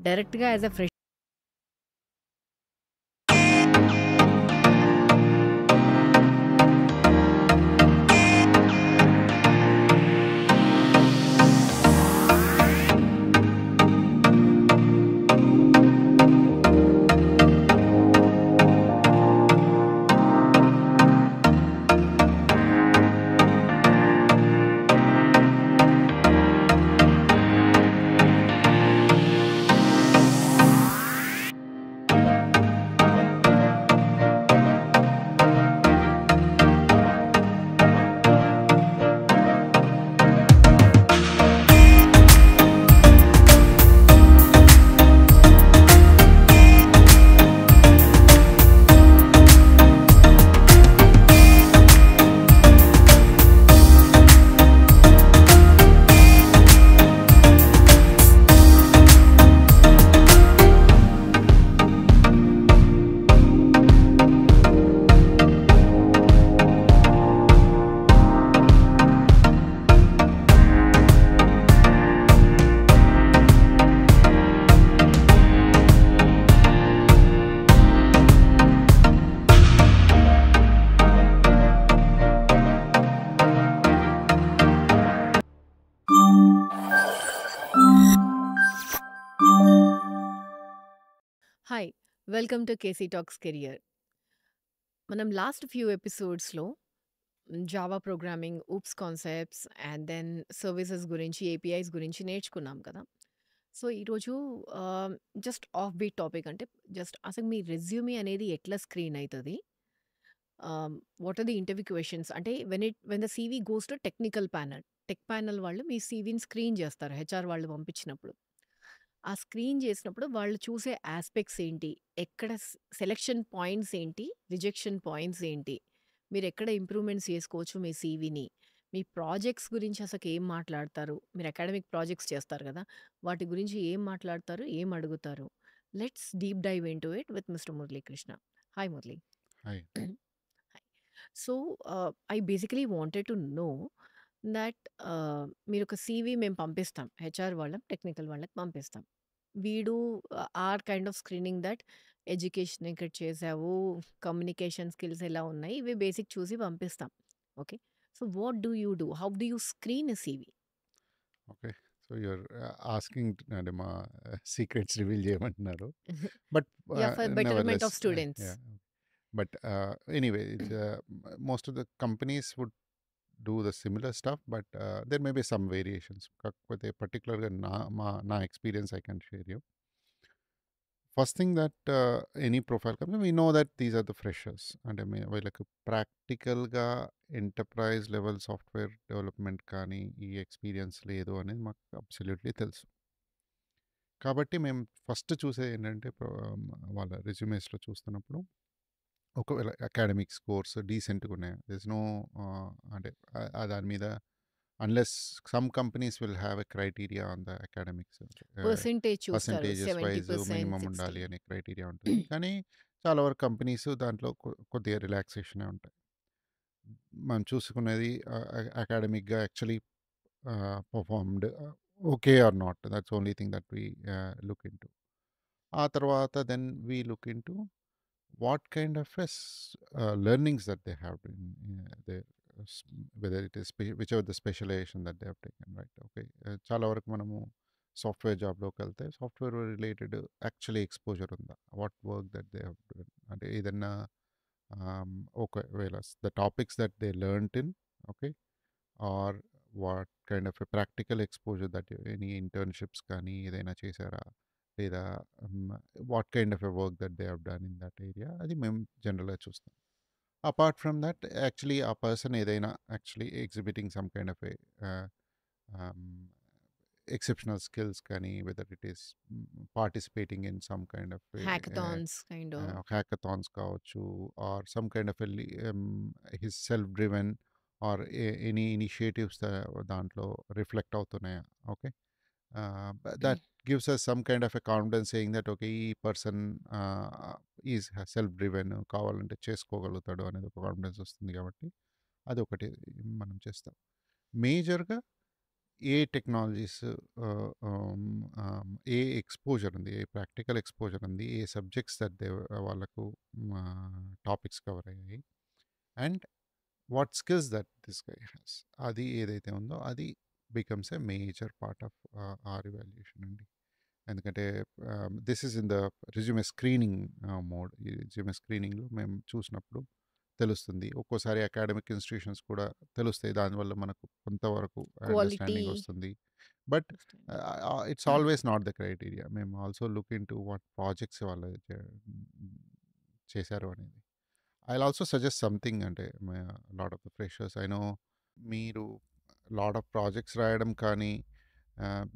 డైరెక్ట్‌గా as a fresh hi! Welcome to KC talks career. మనం last few ఎపిసోడ్స్‌లో Java programming, OOPs concepts and then services గురించి, APIs గురించి నేర్చుకున్నాం కదా! సో, ఈరోజు జస్ట్ ఆఫ్ బీట్ టాపిక్ అంటే జస్ట్ అసలు మీ రెజ్యూమే అనేది ఎట్లా స్క్రీన్ అయితది? What are the interview questions అంటే when the CV goes to technical panel. Tech panel వాళ్ళు మీ సీవీని స్క్రీన్ చేస్తారు హెచ్ఆర్ వాళ్ళు పంపించినప్పుడు. ఆ స్క్రీన్ చేసినప్పుడు వాళ్ళు చూసే యాస్పెక్ట్స్ ఏంటి? ఎక్కడ సెలక్షన్ పాయింట్స్ ఏంటి? రిజెక్షన్ పాయింట్స్ ఏంటి? మీరెక్కడ ఇంప్రూవ్‌మెంట్స్ చేసుకోవచ్చు మీ సీవీని? మీ ప్రాజెక్ట్స్ గురించి అసలు ఏం మాట్లాడతారు? మీరు అకాడమిక్ ప్రాజెక్ట్స్ చేస్తారు గదా! వాటి గురించి ఏం మాట్లాడతారు? ఏం అడుగుతారు? Let's deep dive into it with mister Muralikrishna. Hi Murali. Hi. Hi. So, I basically wanted to know that మీరొక సీవీ మేము పంపిస్తాం. హెచ్ఆర్ వాళ్ళం, టెక్నికల్ వాళ్ళకి పంపిస్తాం. We do our kind of screening that education ఎక్కడ చేసావు, కమ్యూనికేషన్ స్కిల్స్ ఎలా ఉన్నాయి, ఇవి బేసిక్ చూసి పంపిస్తాం. Okay. So, what do you do? How do you screen a CV? Okay. So, you're asking అంటే మా సీక్రెట్స్ రివీల్ చేయమంటున్నారు. But yeah! For betterment nevertheless of students. Yeah! But anyway it's most of the companies would do the similar stuff but there may be some variations. కాకపోతే పర్టిక్యులర్‌గా నా experience I can share you. First thing that any profile company we know that these are the freshers. అంటే వీళ్ళకి ప్రాక్టికల్‌గా enterprise level software development కానీ, ఈ experience లేదు అనేది మాకు అబ్సల్యూట్‌లీ తెలుసు. కాబట్టి మేము ఫస్ట్ చూసేది ఏంటంటే వాళ్ళ రెజ్యూమేస్‌లో చూస్తున్నప్పుడు ఒకవేళ అకాడమిక్ స్కోర్స్ డీసెంట్‌గా ఉన్నాయా? దేర్ ఇస్ నో అంటే దాని మీద unless some companies will have a criteria on the academics. Percentage చూస్తారు. Percentages wise 70%, minimum 60. ఉండాలి అనే క్రైటీరియా ఉంటుంది. కానీ చాలా వరకు కంపెనీస్ దాంట్లో కొద్దిగా రిలాక్సేషనే ఉంటాయి. మనం చూసుకునేది అకాడమిక్‌గా actually performed okay or not. That's only thing that we look into. ఆ తర్వాత then we look into what kind of learnings that they have their s- whether it is whichever the specialization that they have taken, right? Okay. చాలా వరకు మనము software జాబ్లోకి వెళ్తే software related actually exposure ఉందా, what work that they have done, అంటే ఏదన్నా ఒకవేళ the topics that they learnt in, okay, or what kind of a practical exposure that any internships కానీ ఏదైనా చేశారా, లేదా what kind of a work that they have done in that area, అది మేము జనరల్గా చూస్తాం. అపార్ట్ ఫ్రమ్ దట్ యాక్చువల్లీ ఆ person ఏదైనా actually exhibiting some kind of a exceptional skills కానీ, whether it is participating in some kind of hackathons kind of. Hackathons కావచ్చు, or some kind of his self driven or any initiatives దాంట్లో reflect అవుతున్నాయా, okay, that gives us some kind of a confidence saying that okay, ఈ person is self driven, కావాలంటే చేసుకోగలుగుతాడు అనేది ఒక confidence వస్తుంది. కాబట్టి అది ఒకటి మనం చేస్తాం. మేజర్గా ఏ టెక్నాలజీస్ ఆహ్, ఆహ్, ఏ ఎక్స్‌పోజర్ ఉంది, ఏ ప్రాక్టికల్ ఎక్స్‌పోజర్ ఉంది, ఏ సబ్జెక్ట్స్ దట్ వాళ్ళకు టాపిక్స్ కవర్ అయ్యాయి. And what skills that this guy has. అది ఏదైతే ఉందో అది becomes a major part of our evaluation అండి. ఎందుకంటే this is in the resume screening mode. ఈ రెజ్యూమే స్క్రీనింగ్‌లో మేము చూసినప్పుడు తెలుస్తుంది. ఒక్కోసారి అకాడమిక్ ఇన్‌స్టిట్యూషన్స్ కూడా తెలుస్తాయి. దానివల్ల మనకు కొంతవరకు క్వాలిటీ అండర్‌స్టాండింగ్ వస్తుంది. But understanding. It's always not the criteria. మేము also look into what projects వాళ్ళు చేశారు అనేది. ఐ ఆల్సో సజెస్ట్ సంథింగ్ అంటే lot of the freshers I know మీరు లాట్ ఆఫ్ ప్రాజెక్ట్స్ రాయడం కానీ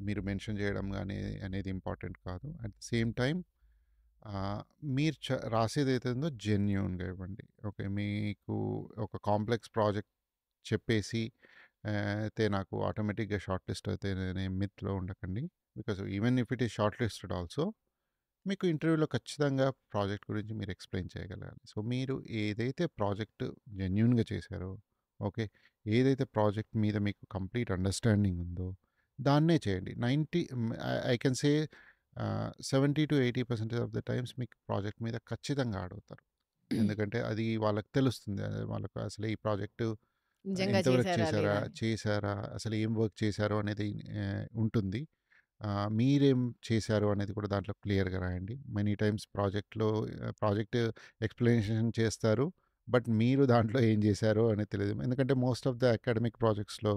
మీరు మెన్షన్ చేయడం కానీ అనేది ఇంపార్టెంట్ కాదు. అట్ ద సేమ్ టైం మీరు రాసేది అయితే ఉందో జెన్యూన్గా ఇవ్వండి. ఓకే, మీకు ఒక కాంప్లెక్స్ ప్రాజెక్ట్ చెప్పేసి అయితే నాకు ఆటోమేటిక్గా షార్ట్ లిస్ట్ అయితే అనే మిత్లో ఉండకండి. Because even if it is short listed also మీకు ఇంటర్వ్యూలో ఖచ్చితంగా ప్రాజెక్ట్ గురించి మీరు ఎక్స్ప్లెయిన్ చేయగలగాలి. సో మీరు ఏదైతే ప్రాజెక్ట్ జెన్యూన్గా చేశారో, ఓకే, ఏదైతే ప్రాజెక్ట్ మీద మీకు కంప్లీట్ అండర్స్టాండింగ్ ఉందో దాన్నే చేయండి. 90 I can say 70-80% of the times మీకు ప్రాజెక్ట్ మీద ఖచ్చితంగా అడుగుతారు. ఎందుకంటే అది వాళ్ళకి తెలుస్తుంది. వాళ్ళకు అసలు ఈ ప్రాజెక్టు నిజంగా ఎంతవరకు చేశారా చేశారా? లేదా అని. చేశారా? అసలు ఏం వర్క్ చేశారో అనేది ఉంటుంది. మీరేం చేశారు అనేది కూడా దాంట్లో క్లియర్‌గా రాయండి. మెనీ టైమ్స్ ప్రాజెక్ట్ ఎక్స్‌ప్లనేషన్ చేస్తారు. బట్ మీరు దాంట్లో ఏం చేశారో అనేది తెలీదు. ఎందుకంటే మోస్ట్ ఆఫ్ ద అకాడమిక్ ప్రాజెక్ట్స్‌లో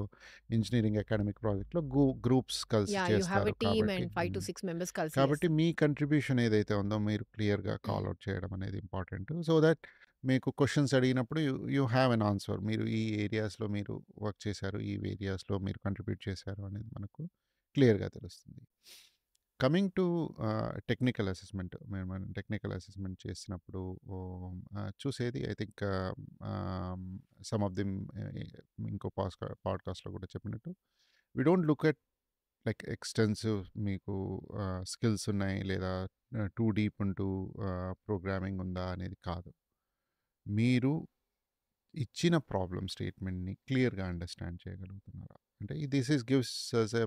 ఇంజినీరింగ్ అకాడమిక్ ప్రాజెక్ట్‌లో గ్రూప్స్ కలిసి యాహ్! యూ హావ్ చేస్తారు ఎ టీమ్ కాబట్టి అండ్ 5-6 మెంబర్స్ కలిసి కాబట్టి చేస్తారు. మీ కంట్రిబ్యూషన్ ఏదైతే ఉందో మీరు క్లియర్‌గా కాల్ ఔట్ చేయడం అనేది ఇంపార్టెంట్. సో దట్ మీకు క్వెషన్స్ అడిగినప్పుడు యూ హ్యావ్ ఎన్ ఆన్సర్. మీరు ఈ ఏరియాస్‌లో మీరు వర్క్ చేశారు. ఈ ఏరియాస్‌లో మీరు కంట్రిబ్యూట్ చేశారు అనేది మనకు క్లియర్‌గా తెలుస్తుంది. Coming to technical assessment. మనం టెక్నికల్ అసెస్మెంట్ చేసినప్పుడు చూసేది I think some of them ఇంకో పాడ్‌కాస్ట్‌లో కూడా చెప్పినట్టు we don't look at like extensive మీకు స్కిల్స్ ఉన్నాయి లేదా టూ డీప్ ఇంటూ ప్రోగ్రామింగ్ ఉందా అనేది కాదు. మీరు ఇచ్చిన ప్రాబ్లమ్ స్టేట్మెంట్‌ని క్లియర్‌గా అండర్‌స్టాండ్ చేయగలుగుతున్నారా? అంటే this is gives us a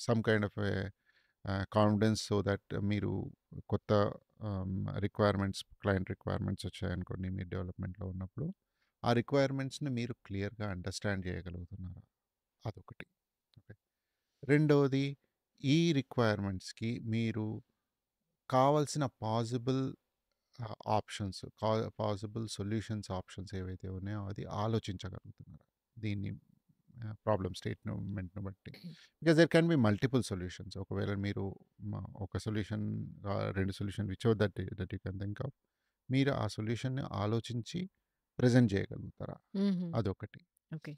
some kind of a confidence so that మీరు కొత్త క్లయింట్ రిక్వైర్మెంట్స్ వచ్చాయనుకోండి మీరు డెవలప్‌మెంట్‌లో ఉన్నప్పుడు, ఆ రిక్వైర్మెంట్స్‌ని మీరు క్లియర్‌గా అండర్‌స్టాండ్ చేయగలుగుతున్నారా? అదొకటి. ఓకే. రెండవది ఈ రిక్వైర్మెంట్స్‌కి మీరు కావాల్సిన ఆప్షన్స్ పాసిబుల్ సొల్యూషన్స్ ఆప్షన్స్ ఏవైతే ఉన్నాయో అది ఆలోచించగలుగుతున్నారు దీన్ని ప్రాబ్లమ్ స్టేట్మెంట్ను బట్టి. Because there can be multiple solutions. ఒకవేళ మీరు ఒక సొల్యూషన్ రెండు solution which ever that you can think of, మీరు ఆ సొల్యూషన్ని ఆలోచించి ప్రజెంట్ చేయగలుగుతారా? హుహు. అదొకటి. ఓకే.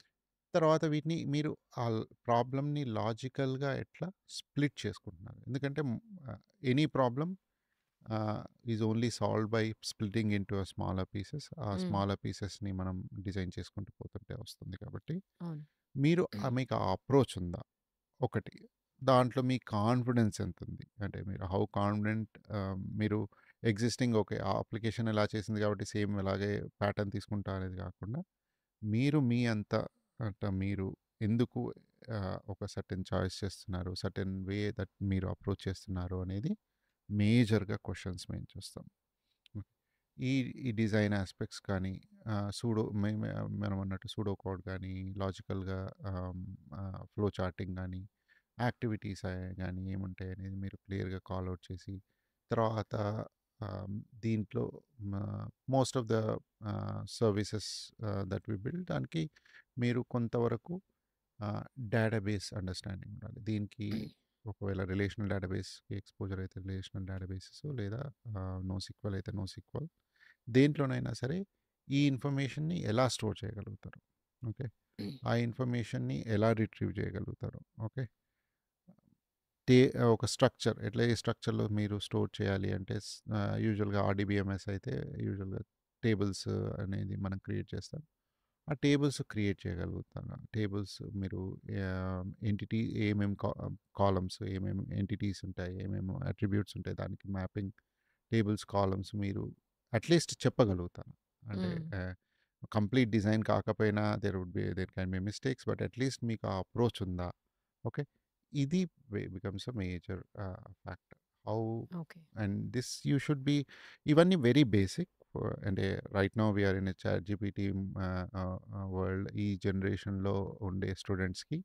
తర్వాత వీటిని మీరు ఆ ప్రాబ్లమ్ని లాజికల్గా ఎట్లా స్ప్లిట్ చేసుకుంటున్నారు. ఎందుకంటే any problem is only solved by splitting into smaller pieces. ఆ హ్మ్. స్మాలర్ పీసెస్ని మనం డిజైన్ చేసుకుంటూ పోతుంటే వస్తుంది కాబట్టి అవును. మీరు మీకు ఆ అప్రోచ్ ఉందా ఒకటి. దాంట్లో మీ కాన్ఫిడెన్స్ ఎంత ఉంది, అంటే మీరు హౌ కాన్ఫిడెంట్ మీరు ఎగ్జిస్టింగ్ ఓకే ఆ అప్లికేషన్ ఎలా చేసింది కాబట్టి సేమ్ అలాగే ప్యాటర్న్ తీసుకుంటా అనేది కాకుండా మీరు మీ అంత అంటే మీరు ఎందుకు ఒక సర్టెన్ చాయిస్ చేస్తున్నారు, సర్టెన్ వే దట్ మీరు అప్రోచ్ చేస్తున్నారు అనేది మేజర్గా క్వశ్చన్స్ మేము చూస్తాం. ఈ ఈ డిజైన్ ఆస్పెక్ట్స్ కానీ మనం అన్నట్టు సూడో కోడ్ కానీ లాజికల్గా ఫ్లో చార్టింగ్ కానీ యాక్టివిటీస్ కానీ ఏముంటాయి అనేది మీరు క్లియర్గా కాల్ అవుట్ చేసి తర్వాత దీంట్లో most of the services that we build దానికి మీరు కొంతవరకు డేటాబేస్ అండర్స్టాండింగ్ ఉండాలి. దీనికి ఒకవేళ రిలేషనల్ డేటాబేస్‌కి ఎక్స్‌పోజర్ అయితే రిలేషనల్ డేటాబేసెస్ లేదా నోసీక్వెల్ అయితే నోసీక్వెల్. దేంట్లోనైనా సరే ఈ ఇన్ఫర్మేషన్‌ని ఎలా స్టోర్ చేయగలుగుతారు? ఓకే. ఆ ఇన్ఫర్మేషన్‌ని ఎలా రిట్రీవ్ చేయగలుగుతారు? ఓకే. టే ఒక స్ట్రక్చర్ ఎట్లా ఏ స్ట్రక్చర్‌లో మీరు స్టోర్ చేయాలి అంటే యూజువల్‌గా ఆర్‌డీబీఎంఎస్ అయితే యూజువల్‌గా టేబుల్స్ అనేది మనం క్రియేట్ చేస్తాం. ఆ టేబుల్స్ క్రియేట్ చేయగలుగుతాను. టేబుల్స్ మీరు ఎంటిటీ ఏమేమి కాలమ్స్ ఏమేమి ఎంటిటీస్ ఉంటాయి, ఏమేమి అట్రిబ్యూట్స్ ఉంటాయి, దానికి మ్యాపింగ్ టేబుల్స్, కాలమ్స్ మీరు అట్‌లీస్ట్ చెప్పగలుగుతాను. అంటే హ్మ్. కంప్లీట్ డిజైన్ కాకపోయినా there can be mistakes. But at least మీకు ఆ అప్రోచ్ ఉందా? ఓకే. ఇది becomes a major factor. How okay. And this you should be ఇవన్నీ వెరీ బేసిక్. అంటే right now we are in a ChatGPT world. ఈ జనరేషన్‌లో ఉండే స్టూడెంట్స్‌కి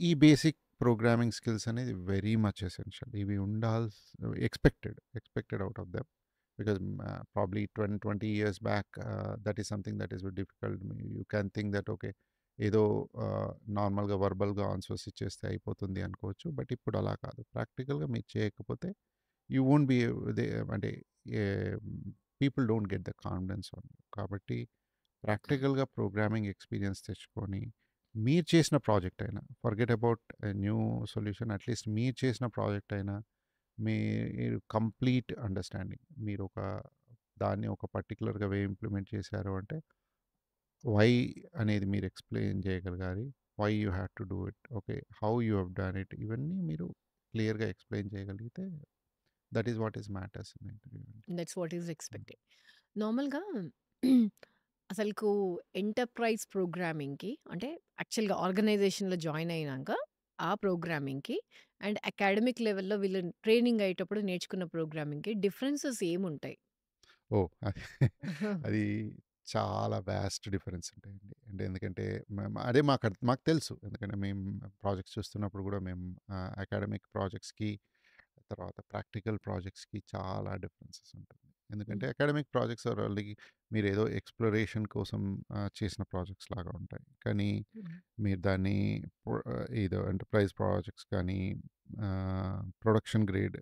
ఈ బేసిక్ ప్రోగ్రామింగ్ స్కిల్స్ అనేది వెరీ మచ్ ఎసెన్షియల్. ఇవి expected out of them. Because probably 20 years back that is something that is difficult. You can think that okay. ఏదో నార్మల్‌గా వర్బల్‌గా answers ఇచ్చేస్తే అయిపోతుంది అనుకోవచ్చు. బట్ ఇప్పుడు అలా కాదు. ప్రాక్టికల్‌గా మీరు చేయకపోతే యూ వోంట్ బి దే అంటే a people don't get the confidence on you. కాబట్టి ప్రాక్టికల్‌గా ప్రోగ్రామింగ్ ఎక్స్‌పీరియన్స్ తెచ్చుకొని, మీరు చేసిన ప్రాజెక్ట్ అయినా, forget about new solution, at least మీరు చేసిన ప్రాజెక్ట్ అయినా, మీరు కంప్లీట్ అండర్‌స్టాండింగ్. దాన్ని ఒక పర్టిక్యులర్‌గా ఇంప్లిమెంట్ చేశారు అంటే, వై అనేది మీరు ఎక్స్‌ప్లెయిన్ చేయగలగాలి. Why you have to do it. Okay. How you have done it. ఇవన్నీ మీరు క్లియర్‌గా ఎక్స్‌ప్లెయిన్ చేయగలిగితే that is what is matters in interview అండి. That's what is hmm. Expected. నార్మల్‌గా అసలుకు ఎంటర్‌ప్రైజ్ ప్రోగ్రామింగ్‌కి అంటే యాక్చువల్‌గా ఆర్గనైజేషన్‌లో జాయిన్ అయినాక ఆ ప్రోగ్రామింగ్‌కి అండ్ అకాడమిక్ లెవెల్‌లో వీళ్ళు ట్రైనింగ్ అయ్యేటప్పుడు నేర్చుకున్న ప్రోగ్రామింగ్‌కి డిఫరెన్సెస్ ఏముంటాయి? ఓహ్! అది అది చాలా వాస్ట్ డిఫరెన్స్ ఉంటాయండి. అంటే ఎందుకంటే అదే మాకు తెలుసు. ఎందుకంటే మేము ప్రాజెక్ట్స్ చూస్తున్నప్పుడు కూడా మేము అకాడమిక్ ప్రాజెక్ట్స్‌కి, తర్వాత ప్రాక్టికల్ ప్రాజెక్ట్స్‌కి చాలా డిఫరెన్సెస్ ఉంటుంది. ఎందుకంటే హ్మ్. అకాడమిక్ ప్రాజెక్ట్స్ ఆర్ ఓన్లీ మీరేదో ఎక్స్‌ప్లోరేషన్ కోసం చేసిన ప్రాజెక్ట్స్ లాగా ఉంటాయి. కానీ హ్మ్. మీరు దాన్ని ఏదో ఎంటర్‌ప్రైజ్ ప్రాజెక్ట్స్ కానీ, ప్రొడక్షన్ గ్రేడ్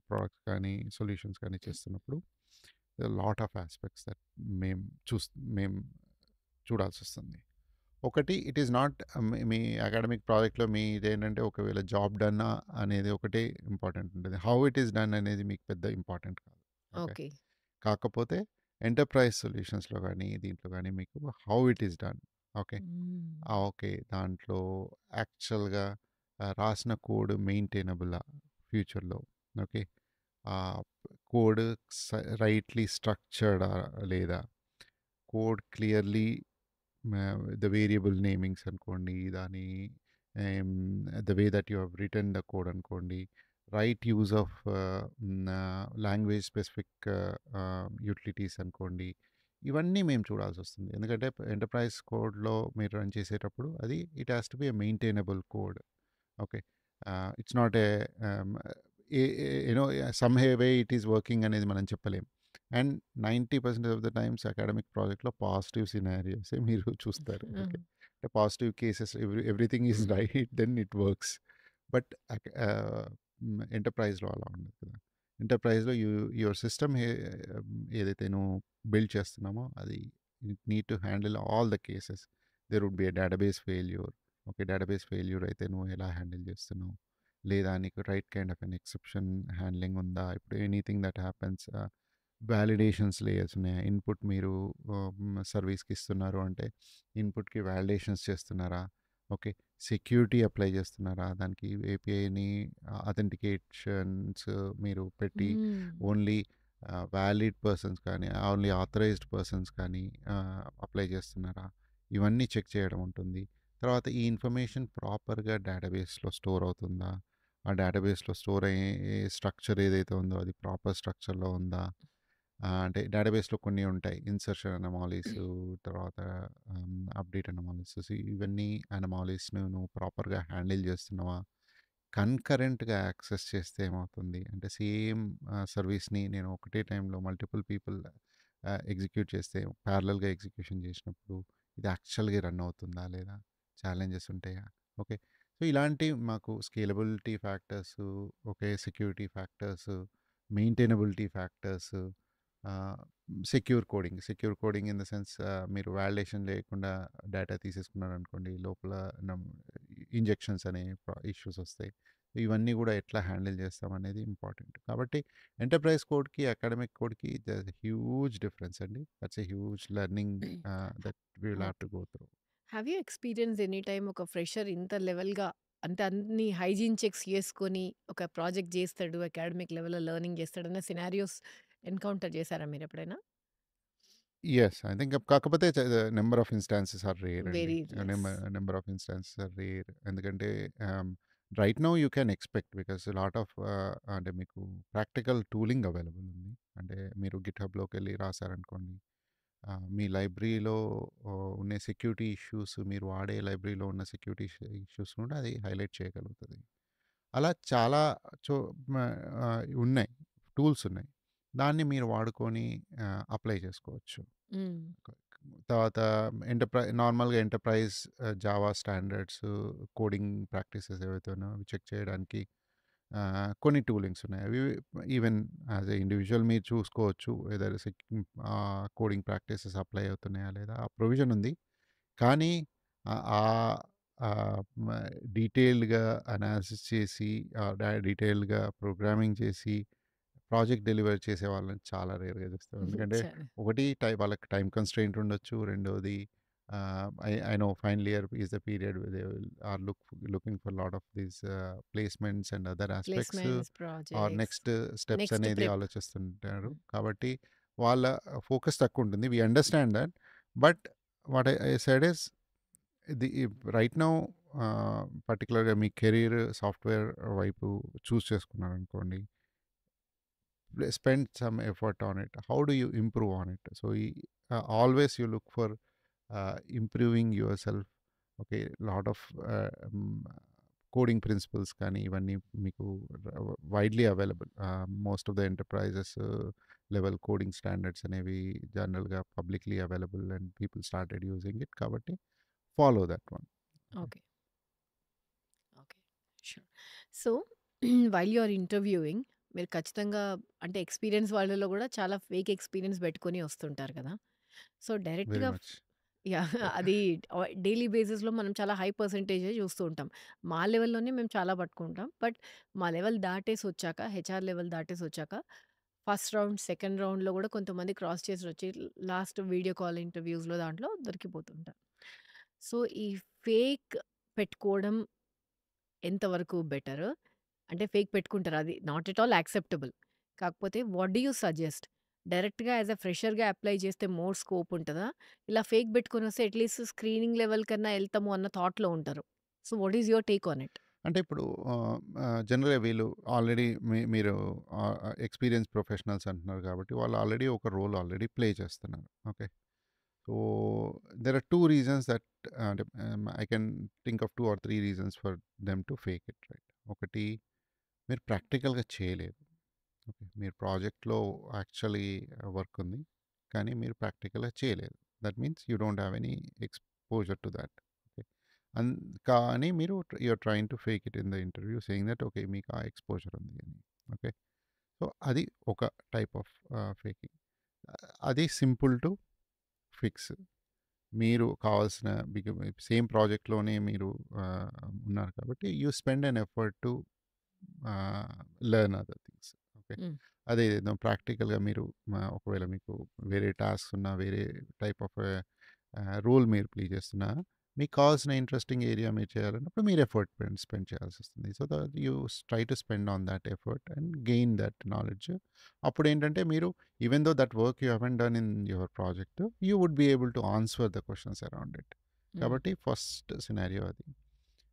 ప్రొడక్ట్స్ కానీ, సొల్యూషన్స్ కానీ చేస్తున్నప్పుడు లాట్ ఆఫ్ ఆస్పెక్ట్స్ దట్ మేము చూస్ మేము చూడాల్సొస్తుంది. ఒకటి it is not me academic ప్రాజెక్ట్‌లో మీదేంటంటే ఒకవేళ జాబ్ డన్నా అనేది ఒకటే ఇంపార్టెంట్ ఉంటది. హౌ ఇట్ ఈస్ డన్ అనేది మీకు పెద్ద ఇంపార్టెంట్ కాదు. ఓకే. ఓకే. కాకపోతే ఎంటర్‌ప్రైజ్ సొల్యూషన్స్‌లో గానీ, దీంట్లో గానీ మీకు how it is done. Okay. హ్మ్. ఓకే. దాంట్లో యాక్చువల్‌గా రాసిన కోడ్ మెయింటైనబులా ఫ్యూచర్‌లో. ఓకే. ఆహ్, కోడ్ స రైట్‌లీ స్ట్రక్చర్డా లేదా? Code clearly the variable namings అనుకోండి, దాని the way that you have written the code అనుకోండి, right use of language specific utilities అనుకోండి, ఇవన్నీ మేము చూడాల్సొస్తుంది. ఎందుకంటే ఎంటర్‌ప్రైజ్ కోడ్‌లో మీరు రన్ చేసేటప్పుడు అది it has to be a maintainable code. Okay. It's not a ah, you know some way it is working అనేది మనం చెప్పలేం. And 90% of the times academic ప్రాజెక్ట్‌లో పాజిటివ్ సినారియోసే మీరు చూస్తారు. ఓకే. అంటే positive cases everything is right then it works. But ఎంటర్‌ప్రైజ్‌లో అలా ఉండదు కదా! ఎంటర్‌ప్రైజ్‌లో యువర్ సిస్టమ్ ఏదైతే నువ్వు బిల్డ్ చేస్తున్నామో అది it need to handle all the cases. There would be a database failure. Okay. Database failure అయితే నువ్వు ఎలా హ్యాండిల్ చేస్తున్నావు? లేదా నీకు right kind of an exception handling ఉందా? ఇప్పుడు anything that happens validations layers ఉన్నాయా? ఇన్పుట్ మీరు సర్వీస్‌కి ఇస్తున్నారు అంటే ఇన్పుట్‌కి వాలిడేషన్స్ చేస్తున్నారా? ఓకే. సెక్యూరిటీ అప్లై చేస్తున్నారా? దానికి ఏపీఐని అథెంటికేషన్స్ మీరు పెట్టి హ్మ్. ఓన్లీ వాలిడ్ పర్సన్స్ కానీ, ఓన్లీ ఆథరైజ్డ్ పర్సన్స్ కానీ అప్లై చేస్తున్నారా? ఇవన్నీ చెక్ చేయడం ఉంటుంది. తర్వాత ఈ ఇన్ఫర్మేషన్ ప్రాపర్‌గా డేటాబేస్‌లో స్టోర్ అవుతుందా? ఆ డేటాబేస్‌లో స్టోర్ అయ్యే స్ట్రక్చర్ ఏదైతే ఉందో అది ప్రాపర్ స్ట్రక్చర్‌లో ఉందా? అంటే డేటాబేస్‌లో కొన్ని ఉంటాయి. ఇన్సర్షన్ అనామాలీసు, తర్వాత అప్డేట్ అనామాలీసెస్, ఇవన్నీ అనామాలీస్‌ను నువ్వు ప్రాపర్‌గా హ్యాండిల్ చేస్తున్నావా? కన్కరెంట్‌గా యాక్సెస్ చేస్తే ఏమవుతుంది అంటే సేమ్ సర్వీస్‌ని నేను ఒకటే టైంలో మల్టిపుల్ పీపుల్ ఎగ్జిక్యూట్ చేస్తే ప్యారలల్‌గా ఎగ్జిక్యూషన్ చేసినప్పుడు ఇది యాక్చువల్‌గా రన్ అవుతుందా లేదా? ఛాలెంజెస్ ఉంటాయా? ఓకే. సో, ఇలాంటి మాకు scalability factors, okay, security factors, maintainability factors, ah, secure coding in the sense మీరు వాలిడేషన్ లేకుండా డేటా తీసేసుకున్నారనుకోండి, లోపల నమ్ ఇంజెక్షన్స్ అనే ఇష్యూస్ వస్తాయి. ఇవన్నీ గూడా ఎట్లా హ్యాండిల్ చేస్తామనేది ఇంపార్టెంట్. కాబట్టి ఎంటర్‌ప్రైజ్ కోడ్‌కి, అకాడమిక్ కోడ్‌కి there is a huge difference అండి. That's a huge learning that we will have okay. To go through. Have you experienced any time ఒక ఫ్రెషర్ ఇంత లెవెల్‌గా అంటే అన్ని హైజీన్ చెక్స్ చేసుకొని ఒక ప్రాజెక్ట్ జేస్తాడు, అకాడమిక్ లెవెల్‌లో లెర్నింగ్ జేస్తాడన్న సినారియోస్ ఎన్‌కౌంటర్ చేసారా మీరెప్పుడైనా? యెస్. ఐ థింక్ కాకపోతే number of instances are rare అండి. Very less. Number of instances are rare. ఎందుకంటే right now you can expect because lot of అంటే మీకు ప్రాక్టికల్ టూలింగ్ అవైలబుల్ ఉంది. అంటే మీరు గిట్‌హబ్‌లోకెళ్ళి రాసారనుకోండి, మీ లైబ్రరీలో ఉన్న సెక్యూరిటీ ఇష్యూస్, మీరు వాడే లైబ్రరీలో ఉన్న సెక్యూరిటీ ఇష్యూస్ కూడా అది హైలైట్ చేయగలుగుతది. అలా చాలా చో మ ఉన్నాయి. టూల్స్ ఉన్నాయి. దాన్ని మీరు వాడుకొని అప్లై చేసుకోవచ్చు. హ్మ్. తర్వాత నార్మల్‌గా enterprise Java standards, coding practices ఏవైతే ఉన్నాయో అవి చెక్ చేయడానికి కొన్ని టూలింగ్స్ ఉన్నాయి. అవి ఈవెన్ యాస్ ఎ ఇండివిడ్యువల్ మీరు చూసుకోవచ్చు. వెదర్ కోడింగ్ ప్రాక్టీసెస్ అప్లై అవుతున్నాయా లేదా? ఆ ప్రొవిజన్ ఉంది. కానీ ఆహ్, ఆహ్, మ డీటెయిల్డ్‌గా అనాలిసిస్ చేసి డీటెయిల్డ్‌గా ప్రోగ్రామింగ్ చేసి ప్రాజెక్ట్ డెలివర్ చేసే వాళ్ళని చాలా రేర్‌గా చూస్తాం. ఎందుకంటే చ ఒకటి వాళ్ళకి టైమ్ కన్‌స్ట్రెయింట్ ఉండొచ్చు. రెండోది I know final year is the period they will are looking for lot of these placements and other aspects placements, or projects, next steps next అనేది ప్రెప్. ఆలోచిస్తుంటారు. హ్మ్. కాబట్టి వాళ్ళ ఫోకస్ తక్కువుంటుంది. We understand that. But what I said is ఇది right now పర్టిక్యులర్‌గా మీ career software వైపు చేసుకున్నారనుకోండి, spend some effort on it. How do you improve on it? So always you look for improving yourself. Okay, lot of coding principles కానీ ఇవన్నీ మీకు widely available. Most of the enterprises level coding standards అనేవి జనరల్గా publicly available and people started using it. కాబట్టి follow that one. Okay. Okay. Sure. So, while you are interviewing మీరు ఖచ్చితంగా అంటే experience వాళ్ళలో గూడా చాలా ఫేక్ ఎక్స్‌పీరియన్స్ బెట్టుకొని వస్తుంటారు కదా! సో, వెరీ డైరెక్ట్‌గా మచ్. యాహ్! అది డైలీ బేసిస్‌లో మనం చాలా హై పర్సెంటేజే చూస్తూ ఉంటాం. మా లెవెల్‌లోనే మేము చాలా పట్టుకుంటాం. బట్ మా లెవెల్ దాటేసొచ్చాక, హెచ్ఆర్ లెవెల్ దాటేసొచ్చాక ఫస్ట్ రౌండ్, సెకండ్ రౌండ్‌లో గూడా కొంతమంది క్రాస్ చేసొచ్చి లాస్ట్ వీడియో కాల్ ఇంటర్‌వ్యూస్‌లో దాంట్లో దొరికిపోతుంటారు. సో, ఈ ఫేక్ పెట్టుకోవడం ఎంతవరకు బెటర్? అంటే ఫేక్ పెట్టుకుంటారు. అది నాట్ ఎట్ ఆల్ యాక్సెప్టబుల్. కాకపోతే వాట్ డు యూ సజెస్ట్? డైరెక్ట్‌గా యాస్ ఎ ఫ్రెషర్‌గా అప్లై చేస్తే మోర్ స్కోప్ ఉంటదా? ఇలా ఫేక్ పెట్టుకొనొస్తే అట్‌లీస్ట్ స్క్రీనింగ్ లెవెల్ కన్నా ఎళ్తాము అన్న థాట్‌లో ఉంటారు. So, what is your take on it? అంటే ఇప్పుడు జనరల్‌గా వీళ్ళు ఆల్రెడీ మీరు ఎక్స్‌పీరియన్స్ ప్రొఫెషనల్స్ అంటున్నారు కాబట్టి, వాళ్ళు ఆల్రెడీ ఒక రోల్ ఆల్రెడీ ప్లే చేస్తున్నారు. Okay. So, there are 2 reasons that అంటే I can think of 2 or 3 reasons for them to fake it right. ఒకటి, మీరు ప్రాక్టికల్‌గా చేయలేదు. ఓకే. మీరు ప్రాజెక్ట్‌లో యాక్చువల్లీ వర్క్ ఉంది. కానీ మీరు ప్రాక్టికల్‌గా చేయలేదు. That means you don't have any exposure to that. Okay. అన్ కానీ మీరు you are trying to fake it in the interview saying that okay. మీకు ఆ ఎక్స్‌పోజర్ ఉంది అని. ఓకే. సో, అది ఒక టైప్ ఆఫ్ ఫేకింగ్. అది సింపుల్ టు ఫిక్స్. మీరు కావాల్సిన సేమ్ ప్రాజెక్ట్‌లోనే మీరు ఉన్నారు కాబట్టి you spend an effort to learn other things. Okay. Hmm. అదేదో ప్రాక్టికల్‌గా మీరు ఒకవేళ మీకు వేరే టాస్క్స్ ఉన్నా, వేరే టైప్ ఆఫ్ రోల్ మీరు ప్లే చేస్తున్నా, మీకు కావాల్సిన ఇంట్రెస్టింగ్ ఏరియా మీరు చేయాలన్నప్పుడు మీరు ఎఫర్ట్ స్పెండ్ చేయాల్సొస్తుంది. So, that you try to spend on that effort and gain that knowledge. అప్పుడేంటంటే మీరు even though that work you haven't done in your project, you would be able to answer the questions around it. Hmm. కాబట్టి first scenario అది.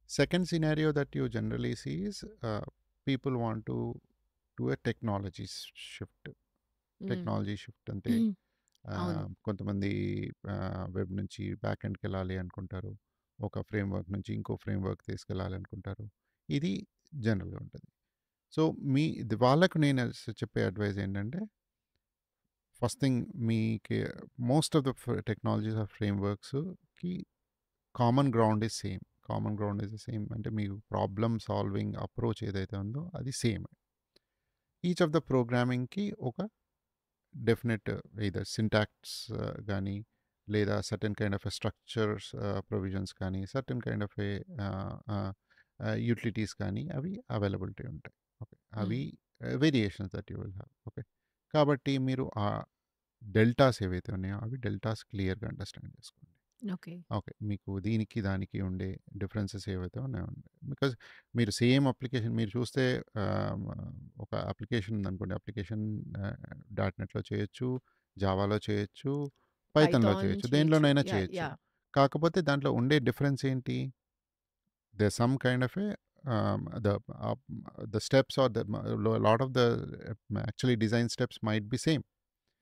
Second scenario that you generally see is people want to do a technology shift. హ్మ్. Technology shift అంటే అవును. కొంతమంది web నుంచి back ఎండ్‌కి వెళ్ళాలి అనుకుంటారు. ఒక ఫ్రేమ్‌వర్క్ నుంచి ఇంకో ఫ్రేమ్‌వర్క్ తీసుకెళ్ళాలి అనుకుంటారు. ఇది జనరల్‌గా ఉంటది. సో, వాళ్ళకు నేను చెప్పే అడ్వైస్ ఏంటంటే, ఫస్ట్ థింగ్ మీకి most of the technologies or ఫ్రేమ్‌వర్క్స్‌కి common ground is same. Common ground is the same. అంటే మీకు ప్రాబ్లమ్ సాల్వింగ్ అప్రోచ్ ఏదైతే ఉందో అది సేమ్. ఈచ్ ఆఫ్ ద ప్రోగ్రామింగ్‌కి ఒక డెఫినెట్ ఎయిదర్ సింటాక్స్ గానీ, లేదా certain kind of structures provisions కానీ, సర్టెన్ కైండ్ ఆఫ్ యుటిలిటీస్ కానీ అవి అవైలబిలిటీ ఉంటాయి. ఓకే. హ్మ్. అవి variations that you will have. Okay. కాబట్టి మీరు ఆ డెల్టాస్ ఏవైతే ఉన్నాయో అవి డెల్టాస్ క్లియర్‌గా అండర్‌స్టాండ్ చేసుకోండి. ఓకే. ఓకే. మీకు దీనికి, దానికి ఉండే డిఫరెన్సెస్ ఏవైతే ఉన్నాయో బికాజ్ మీరు సేమ్ అప్లికేషన్ మీరు చూస్తే ఆహ్, ఒక అప్లికేషన్ ఉందనుకోండి. అప్లికేషన్ డాట్ నెట్‌లో చేయొచ్చు, జావాలో చేయొచ్చు, పైథాన్‌లో పైథాన్ చేయొచ్చు. చేయొచ్చు. దేనిలోనైనా యాహ్! చేయొచ్చు. యాహ్! కాకపోతే దాంట్లో ఉండే డిఫరెన్స్ ఏంటి? There's some kind of a the steps or the lot of the actually design steps might be same.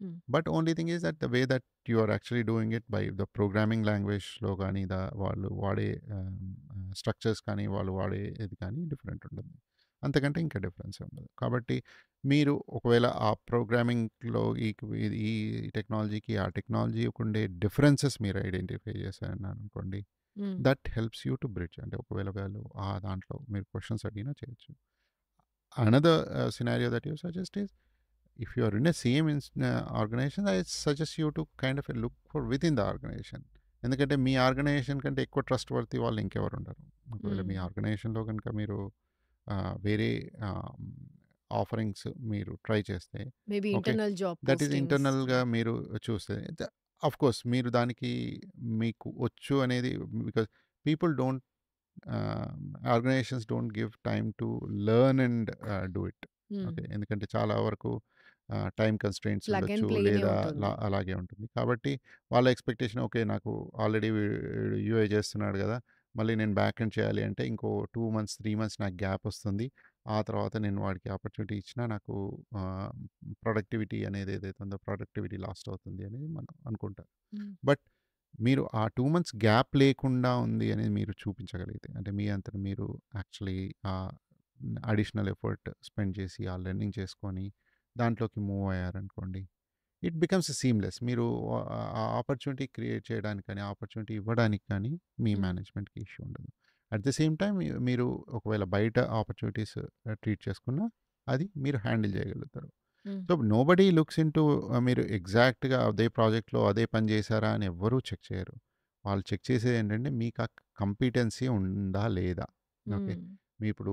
హ్మ్. But only thing is that the way that you are actually doing it by the programming language లో కానీ వాళ్ళు వాడే structures కానీ వాళ్ళు వాడే ఇది కానీ డిఫరెంట్ ఉంటుంది. అంతకంటే ఇంకా డిఫరెన్స్ ఉండదు. కాబట్టి మీరు ఒకవేళ ఆ ప్రోగ్రామింగ్లో ఈ టెక్నాలజీకి ఆ టెక్నాలజీకి ఉండే డిఫరెన్సెస్ మీరు ఐడెంటిఫై చేశారన్నారు అనుకోండి, హ్మ్. That helps you to bridge. అంటే ఒకవేళ వాళ్ళు ఆ దాంట్లో మీరు క్వశ్చన్స్ అడిగినా చేయొచ్చు. Another scenario that you suggest is, if you are in a same organization, I suggest you to kind of look for within the organization. ఎందుకంటే మీ ఆర్గనైజేషన్ కంటే ఎక్కువ ట్రస్ట్ వర్తి వాళ్ళు ఇంకెవరు ఉండరు. ఒకవేళ మీ హ్మ్. ఆర్గనైజేషన్లో కనుక మీరు వేరే ఆఫరింగ్స్ మీరు ట్రై చేస్తే, maybe okay, internal job that is postings. ఇంటర్నల్గా మీరు చూస్తే ఆఫ్ కోర్స్ మీరు దానికి మీకు వచ్చు అనేది, because people don't organizations don't give time to learn and do it. Hmm. Okay, ఎందుకంటే చాలా వరకు టైం కన్స్ట్రెయింట్స్ ప్లగ్ అండ్ ఉండొచ్చు, ప్లేనే లేదా ఉంటుంది. అలాగే ఉంటుంది. కాబట్టి వాళ్ళ ఎక్స్పెక్టేషన్, ఓకే, నాకు ఆల్రెడీ యూఏ చేస్తున్నాడు కదా, మళ్ళీ నేను బ్యాక్ ఎండ్ చేయాలి అంటే ఇంకో 2 మంత్స్ 3 మంత్స్ నాకు గ్యాప్ వస్తుంది. ఆ తర్వాత నేను వాడికి ఆపర్చునిటీ ఇచ్చినా నాకు ప్రొడక్టివిటీ అనేది ఏదైతే ఉందో ప్రొడక్టివిటీ లాస్ట్ అవుతుంది అనేది మనం అనుకుంటాం. హ్మ్. బట్ మీరు ఆ 2 మంత్స్ గ్యాప్ లేకుండా ఉంది అనేది మీరు చూపించగలిగితే, అంటే మీ అంతట మీరు యాక్చువల్లీ అడిషనల్ ఎఫర్ట్ స్పెండ్ చేసి ఆ లెర్నింగ్ చేసుకొని దాంట్లోకి మూవ్ అయ్యారనుకోండి, ఇట్ బికమ్స్ సీమ్లెస్. మీరు ఆ ఆపర్చునిటీ క్రియేట్ చేయడానికి కానీ ఆపర్చునిటీ ఇవ్వడానికి కానీ మీ హ్మ్. మేనేజ్మెంట్కి ఇష్యూ ఉండదు. అట్ ద సేమ్ టైం మీరు ఒకవేళ బయట ఆపర్చునిటీస్ ట్రీట్ చేసుకున్నా అది మీరు హ్యాండిల్ చేయగలుగుతారు. హ్మ్. సో నోబడీ లుక్స్ ఇంటూ మీరు ఎగ్జాక్ట్గా అదే ప్రాజెక్ట్లో అదే పని చేశారా అని ఎవ్వరూ చెక్ చేయరు. వాళ్ళు చెక్ చేసేది ఏంటంటే మీకు ఆ కంపిటెన్సీ ఉందా లేదా. ఓకే, హ్మ్. మీ ఇప్పుడు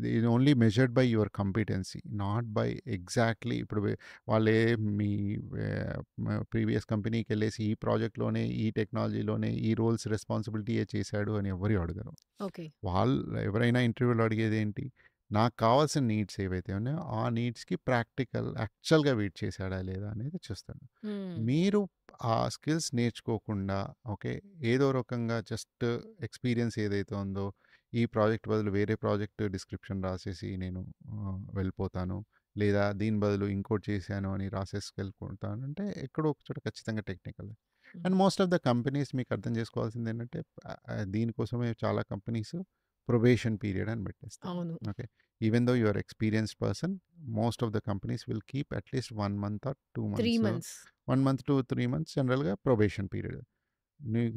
ఇది only measured by your competency, not by exactly. ఇప్పుడు వాళ్ళే మీ ప్రీవియస్ కంపెనీకి వెళ్ళేసి ఈ ప్రాజెక్ట్లోనే ఈ టెక్నాలజీలోనే ఈ రోల్స్ రెస్పాన్సిబిలిటీ చేశాడు అని ఎవరు అడగరు. ఓకే. వాళ్ళు ఎవరైనా ఇంటర్వ్యూలో అడిగేది ఏంటి, నాకు కావాల్సిన నీడ్స్ ఏవైతే ఉన్నాయో ఆ నీడ్స్కి ప్రాక్టికల్ యాక్చువల్గా వెయిట్ చేశాడా లేదా అనేది చూస్తాడు. హ్మ్. మీరు ఆ స్కిల్స్ నేర్చుకోకుండా, ఓకే, ఏదో రకంగా జస్ట్ ఎక్స్పీరియన్స్ ఏదైతే ఉందో ఈ ప్రాజెక్ట్ బదులు వేరే ప్రాజెక్ట్ డిస్క్రిప్షన్ రాసేసి నేను వెళ్ళిపోతాను, లేదా దీని బదులు ఇంకోటి చేశాను అని రాసేసి వెళ్ళిపోతాను అంటే ఎక్కడో ఒక చోట ఖచ్చితంగా టెక్నికల్. హ్మ్. And most of the companies మీకు అర్థం చేసుకోవాల్సింది ఏంటంటే, దీనికోసమే చాలా కంపెనీస్ ప్రొబేషన్ పీరియడ్ అని పెట్టేస్తాయి. అవును. Okay, even though you are experienced person, most of the companies will keep అట్లీస్ట్ 1 month or 3 2 months, months. 1 month to 3 months జనరల్గా ప్రొబేషన్ పీరియడ్.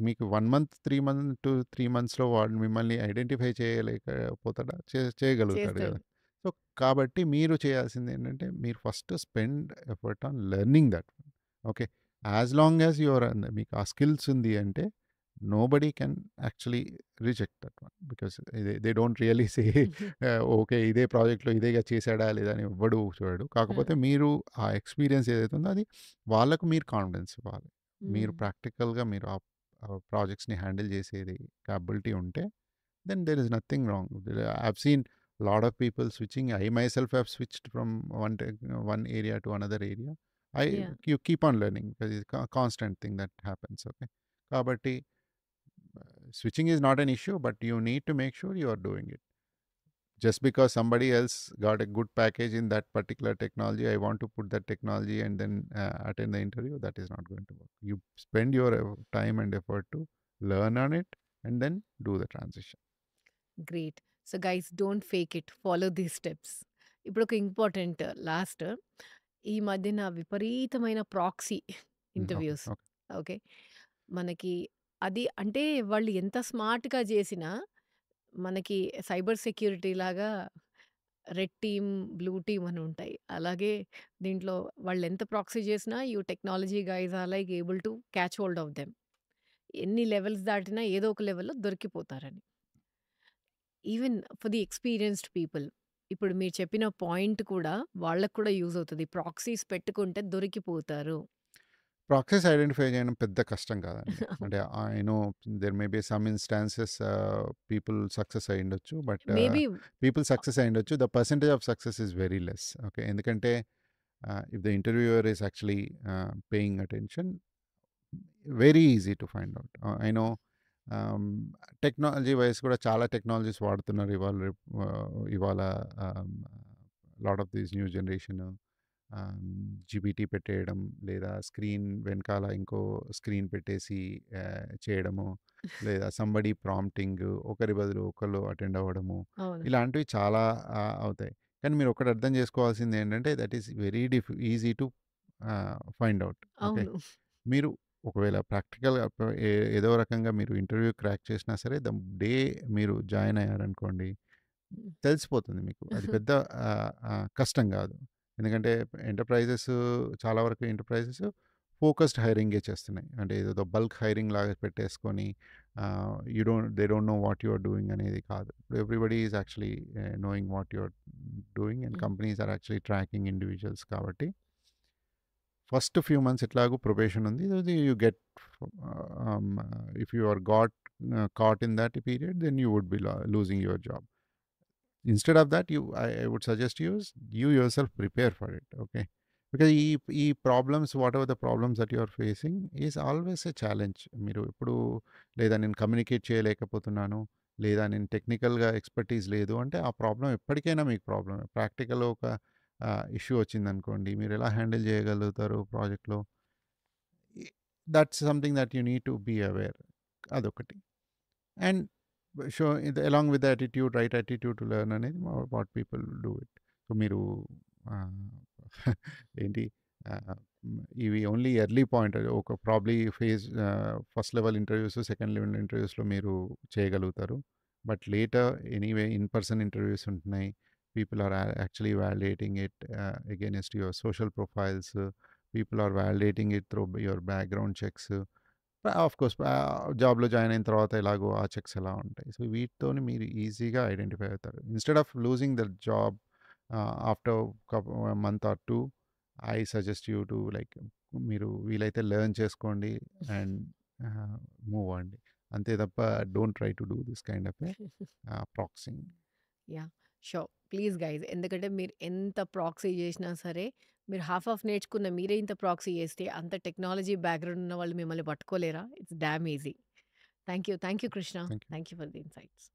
మీకు 1 మంత్ 3 మంత్స్లో వాడు మిమ్మల్ని ఐడెంటిఫై చేయలేకపోతాడా? చేయగలుగుతాడు కదా. చేస్తాడు. సో కాబట్టి మీరు చేయాల్సింది ఏంటంటే, మీరు first spend effort on learning that. Okay, as long as your మీకు ఆ స్కిల్స్ ఉంది అంటే nobody can actually reject that one, because they don't really say okay, ఇదే ప్రాజెక్ట్లో ఇదేగా చేశాడా లేదా అని ఎవ్వడు చూడడు. హ్మ్. కాకపోతే మీరు ఆ ఎక్స్పీరియన్స్ ఏదైతే ఉందో అది వాళ్ళకు మీరు కాన్ఫిడెన్స్ ఇవ్వాలి. హ్మ్. మీరు ప్రాక్టికల్గా మీరు ఆ ప్రాజెక్ట్స్ని హ్యాండిల్ చేసేది క్యాపబిలిటీ ఉంటే, then there is nothing wrong. I've seen a lot of people switching. I myself have switched from one area to another area. Yeah! You keep on learning because it's a constant thing that happens. Okay, కాబట్టి switching is not an issue, but you need to make sure you are doing it. Just because somebody else got a good package in that particular technology, I want to put that technology and then attend the interview. That is not going to work. You spend your time and effort to learn on it and then do the transition. Great. So guys don't fake it. Follow these steps. ఇప్పుడొక important last. ఈ మధ్యన విపరీతమైన proxy Okay. Interviews. Okay. Okay. మనకి అది అంటే వాళ్ళు ఎంత స్మార్ట్‌గా జేసినా, మనకి సైబర్ సెక్యూరిటీ లాగా రెడ్ టీమ్, బ్లూ టీమ్ అని ఉంటాయి. అలాగే దీంట్లో వాళ్ళెంత ప్రాక్సీ జేసినా you technology guys are like able to catch hold of them. ఎన్ని లెవెల్స్ దాటినా ఏదో ఒక లెవెల్‌లో దొరికిపోతారని. Even for the experienced people. ఇప్పుడు మీరు చెప్పిన పాయింట్ కూడా వాళ్ళకి కూడా యూజ్ అవుతది. ప్రాక్సీస్ పెట్టుకుంటే దొరికిపోతారు. ప్రాక్సీస్ ఐడెంటిఫై చేయడం పెద్ద కష్టం కాదండి. అవును. అంటే I know there may be some instances people success అయ్యుండొచ్చు. బట్ మేబీ పీపుల్ సక్సెస్ అయ్యుండొచ్చు. The percentage of success is very less. Okay, ఎందుకంటే if the interviewer is actually paying attention, very easy to find out. I know. Ah, technology wise కూడా చాలా technologies వాడుతున్నారు ఇవాళ రేపు. ఇవాళ ah, lot of this new generation ah, GPT పెట్టేయడం, లేదా screen వెనకాల ఇంకో స్క్రీన్ పెట్టేసి చేయడము, లేదా సంబడి ప్రాంప్టింగ్, ఒకరి బదులు ఒకళ్ళు అటెండ్ అవ్వడము, అవును. ఇలాంటివి చాలా అవుతాయి. కానీ మీరు ఒకటి అర్థం చేసుకోవాల్సింది ఏంటంటే that is very easy to find out. Okay. అవును. మీరు ఒకవేళ ప్రాక్టికల్‌గా ఏదో రకంగా మీరు ఇంటర్వ్యూ క్రాక్ చేసినా సరే, డే మీరు జాయిన్ అయ్యారనుకోండి, హ్మ్. తెలిసిపోతుంది మీకు. అది పెద్ద కష్టం గాదు. ఎందుకంటే ఎంటర్‌ప్రైజెస్, చాలా వరకు ఎంటర్‌ప్రైజెస్ ఫోకస్డ్ హైరింగే చేస్తున్నాయి. అంటే ఏదేదో బల్క్ హైరింగ్ లాగా పెట్టేసుకొని they don't know what you are doing అనేది కాదు. ఇప్పుడు everybody is actually knowing what you are doing, and hmm. Companies are actually tracking individuals కాబట్టి ఫస్ట్ ఫ్యూ మంత్స్ ఎట్లాగో ప్రొబేషన్ ఉంది. అది you get if you are caught in that period, then you would be losing your job. Instead of that, I would suggest you yourself prepare for it. Okay, because ఈ problems, whatever the problems that you are facing is always a challenge. మీరు ఎప్పుడు, లేదా నేను communicate చేయలేకపోతున్నాను, లేదా నేను టెక్నికల్గా expertise లేదు అంటే, ఆ ప్రాబ్లం ఎప్పటికైనా మీకు ప్రాబ్లమే. ప్రాక్టికల్ ఒక ఇష్యూ వచ్చిందనుకోండి, మీరు ఎలా హ్యాండిల్ చేయగలుగుతారు ప్రాజెక్ట్లో? That's something that you need to be aware. అదొకటి. అండ్ షో ఇది along with attitude, right attitude to learn అనేది what people do it. So మీరు ఆహ్, ఏంటి ఆహ్, ఇవి ఓన్లీ ఎర్లీ పాయింట్, ఒక probably first level interviews, second level ఇంటర్వ్యూస్‌లో మీరు చేయగలుగుతారు. But later anyway in person interviews ఉంటున్నాయి. People are actually validating it against your social profiles. People are validating it through your background checks. Of course జాబ్‌లో join అయిన తర్వాత ఎలాగో ఆ checks ఎలా ఉంటాయి. సో, వీటితోని మీరు ఈజీగా ఐడెంటిఫై అవుతారు. Instead of losing the job after month or 2, I suggest you to like, మీరు వీలైతే లెర్న్ చేసుకోండి అండ్ మూవ్ అవ్వండి. అంతే తప్ప don't try to do this kind of proxying. Yeah! Sure. Please guys, ఎందుకంటే మీరు ఎంత ప్రాక్సీ జేసినా సరే, మీరు హాఫ్ నేర్చుకున్న మీరే ఇంత ప్రాక్సీ జేస్తే, అంత టెక్నాలజీ బ్యాక్‌గ్రౌండ్ ఉన్న వాళ్ళు మిమ్మల్ని పట్టుకోలేరా? It's damn easy. Thank you. Thank you Krishna. Thank you. Thank you for the insights.